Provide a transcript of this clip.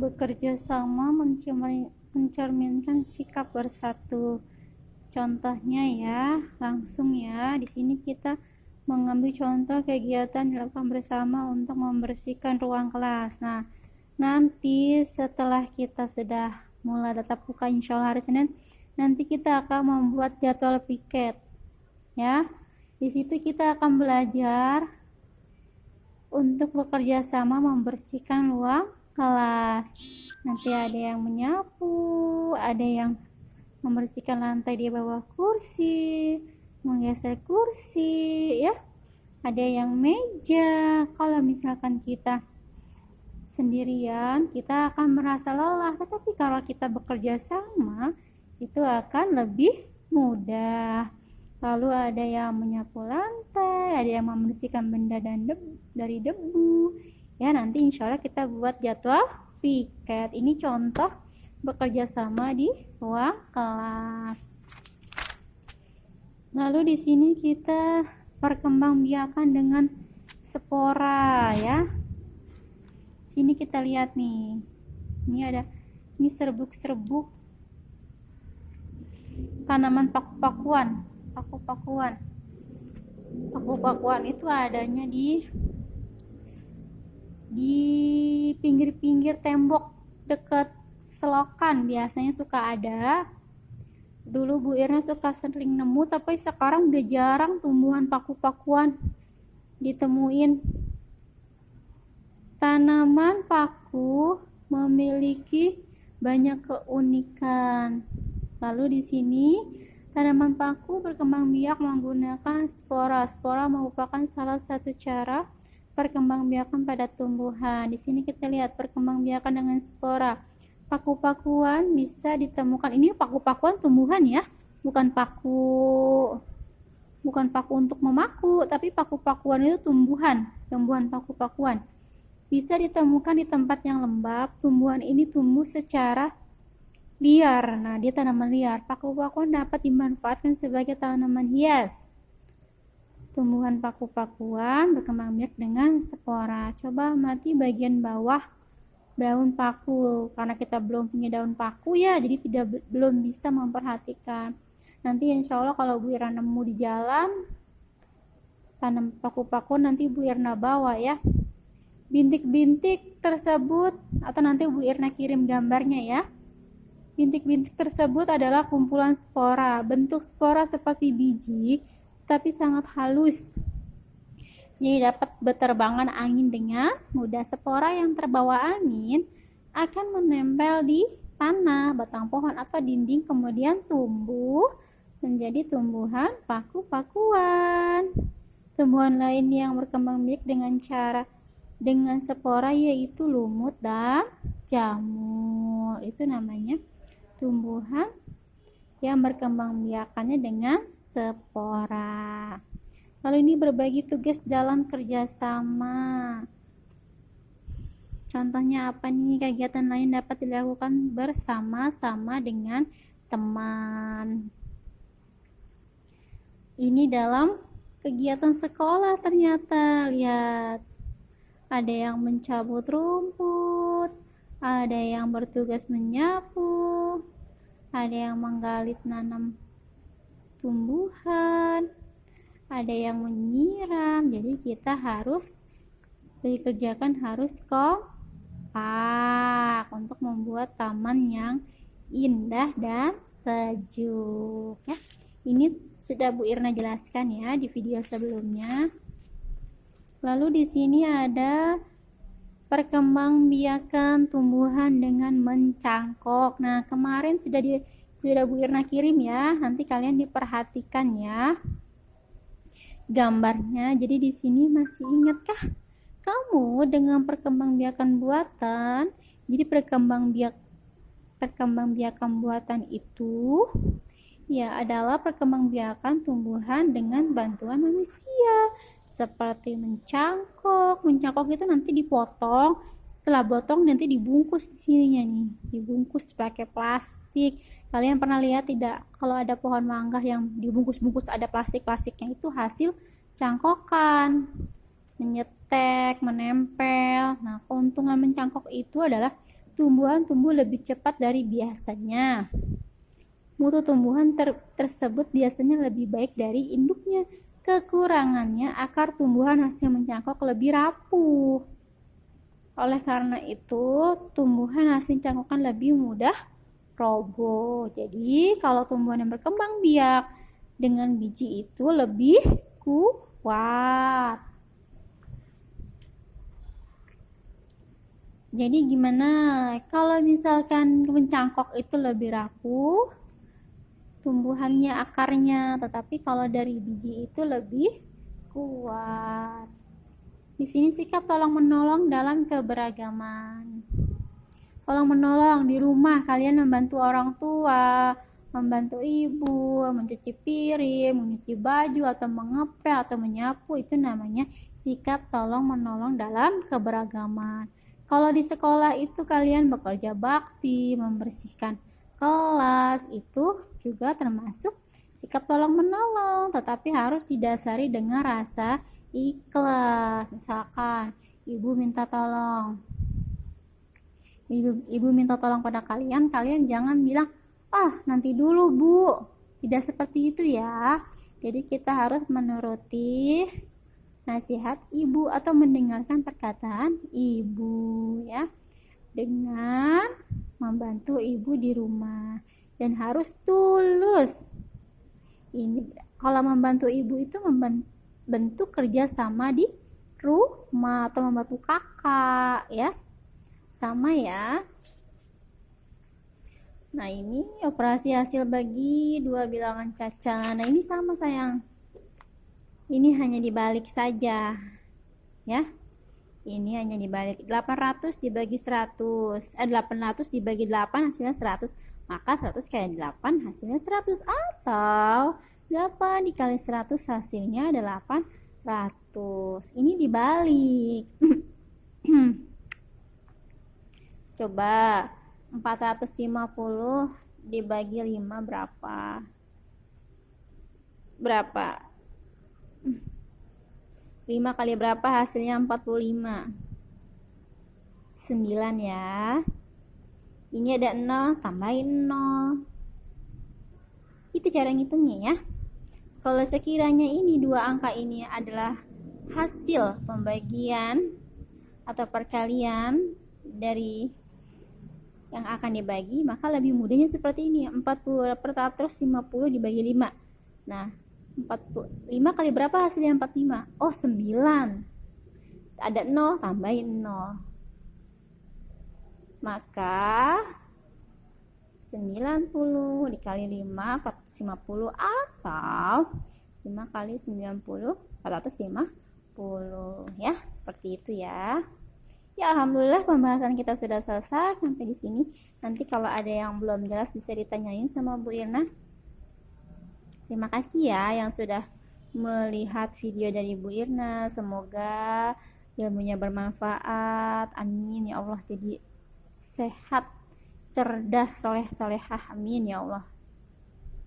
Bekerja sama mencerminkan sikap bersatu. Contohnya ya, langsung ya. Di sini kita mengambil contoh kegiatan dilakukan bersama untuk membersihkan ruang kelas. Nah, nanti setelah kita sudah mulai tatap muka insya Allah hari Senin, nanti kita akan membuat jadwal piket. Ya, di situ kita akan belajar untuk bekerja sama membersihkan ruang kelas. Nanti ada yang menyapu, ada yang membersihkan lantai di bawah kursi, menggeser kursi, ya. Ada yang meja. Kalau misalkan kita sendirian, kita akan merasa lelah. Tetapi kalau kita bekerja sama, itu akan lebih mudah. Lalu ada yang menyapu lantai, ada yang membersihkan benda dan dari debu. Ya, nanti insya Allah kita buat jadwal piket. Ini contoh bekerja sama di ruang kelas. Lalu di sini kita perkembangbiakan dengan spora ya. Sini kita lihat nih. Ini serbuk-serbuk tanaman paku-pakuan. Paku-pakuan itu adanya di pinggir-pinggir tembok dekat selokan, biasanya suka ada. Dulu Bu Irna suka sering nemu, tapi sekarang udah jarang tumbuhan paku-pakuan ditemuin. Tanaman paku memiliki banyak keunikan. Lalu di sini tanaman paku berkembang biak menggunakan spora. Spora merupakan salah satu cara perkembangbiakan pada tumbuhan. Di sini kita lihat perkembangbiakan dengan spora. Paku-pakuan bisa ditemukan. Ini paku-pakuan tumbuhan ya, bukan paku untuk memaku, tapi paku-pakuan itu tumbuhan paku-pakuan. Bisa ditemukan di tempat yang lembab. Tumbuhan ini tumbuh secara liar. Nah, dia tanaman liar. Paku-pakuan dapat dimanfaatkan sebagai tanaman hias. Tumbuhan paku-pakuan berkembang biak dengan spora. Coba amati bagian bawah daun paku. Karena kita belum punya daun paku ya, jadi belum bisa memperhatikan. Nanti insya Allah kalau Bu Irna nemu di jalan tanam paku-paku, nanti Bu Irna bawa ya. Bintik-bintik tersebut, atau nanti Bu Irna kirim gambarnya ya. Bintik-bintik tersebut adalah kumpulan spora. Bentuk spora seperti biji, tapi sangat halus. Jadi dapat berterbangan angin dengan mudah. Spora yang terbawa angin akan menempel di tanah, batang pohon atau dinding, kemudian tumbuh menjadi tumbuhan paku-pakuan. Tumbuhan lain yang berkembang biak dengan spora yaitu lumut dan jamur. Itu namanya tumbuhan yang berkembang biakannya dengan spora. Lalu ini berbagi tugas dalam kerjasama. Contohnya apa nih? Kegiatan lain dapat dilakukan bersama-sama dengan teman. Ini dalam kegiatan sekolah ternyata. Lihat, ada yang mencabut rumput, ada yang bertugas menyapu, ada yang menggali nanam tumbuhan, ada yang menyiram. Jadi kita harus dikerjakan harus kompak untuk membuat taman yang indah dan sejuk ya. Ini sudah Bu Irna jelaskan ya di video sebelumnya. Lalu di sini ada perkembangbiakan tumbuhan dengan mencangkok. Nah, kemarin sudah Bu Irna kirim ya. Nanti kalian diperhatikan ya gambarnya. Jadi di sini masih ingatkah kamu dengan perkembangbiakan buatan? Jadi perkembangbiakan buatan itu ya adalah perkembangbiakan tumbuhan dengan bantuan manusia. Seperti mencangkok itu nanti dipotong, setelah potong nanti dibungkus di sininya nih, dibungkus pakai plastik. Kalian pernah lihat tidak kalau ada pohon mangga yang dibungkus-bungkus ada plastiknya, itu hasil cangkokan, menyetek, menempel. Nah, keuntungan mencangkok itu adalah tumbuhan tumbuh lebih cepat dari biasanya. Mutu tumbuhan tersebut biasanya lebih baik dari induknya. Kekurangannya, akar tumbuhan hasil mencangkok lebih rapuh. Oleh karena itu, tumbuhan hasil cangkokan lebih mudah roboh. Jadi, kalau tumbuhan yang berkembang biak dengan biji itu lebih kuat. Jadi gimana kalau misalkan mencangkok itu lebih rapuh, tumbuhannya, akarnya, tetapi kalau dari biji itu lebih kuat. Di sini sikap tolong menolong dalam keberagaman. Tolong menolong di rumah, kalian membantu orang tua, membantu ibu, mencuci piring, mencuci baju, atau mengepel, atau menyapu, itu namanya sikap tolong menolong dalam keberagaman. Kalau di sekolah itu kalian bekerja bakti, membersihkan kelas, itu juga termasuk sikap tolong menolong, tetapi harus didasari dengan rasa ikhlas. Misalkan ibu minta tolong, ibu minta tolong pada kalian, kalian jangan bilang, nanti dulu bu. Tidak seperti itu ya. Jadi kita harus menuruti nasihat ibu atau mendengarkan perkataan ibu ya, dengan membantu ibu di rumah, dan harus tulus. Ini kalau membantu ibu itu membentuk kerjasama di rumah atau membantu kakak ya, sama ya. Nah ini operasi hasil bagi dua bilangan caca. Nah ini sama sayang, ini hanya dibalik saja ya. Ini hanya dibalik. 800 dibagi 100, 800 dibagi 8 hasilnya 100. Maka 100 kali 8 hasilnya 100, atau 8 dikali 100 hasilnya 800. Ini dibalik. Coba 450 dibagi 5 berapa? Berapa? 5 kali berapa hasilnya? 45. 9 ya. Ini ada 0, tambahin 0. Itu cara ngitungnya ya. Kalau sekiranya ini dua angka ini adalah hasil pembagian atau perkalian dari yang akan dibagi, maka lebih mudahnya seperti ini. 450 dibagi 5. Nah, 45 kali berapa hasilnya 45? 9. Ada 0, tambahin 0. Maka 90 dikali 5, 450, atau 5 kali 90, 450 ya. Seperti itu ya. Ya, alhamdulillah pembahasan kita sudah selesai sampai di sini. Nanti kalau ada yang belum jelas bisa ditanyain sama Bu Irna. Terima kasih ya yang sudah melihat video dari Bu Irna. Semoga ilmunya bermanfaat. Amin ya Allah. Jadi sehat, cerdas, soleh-solehah. Amin ya Allah.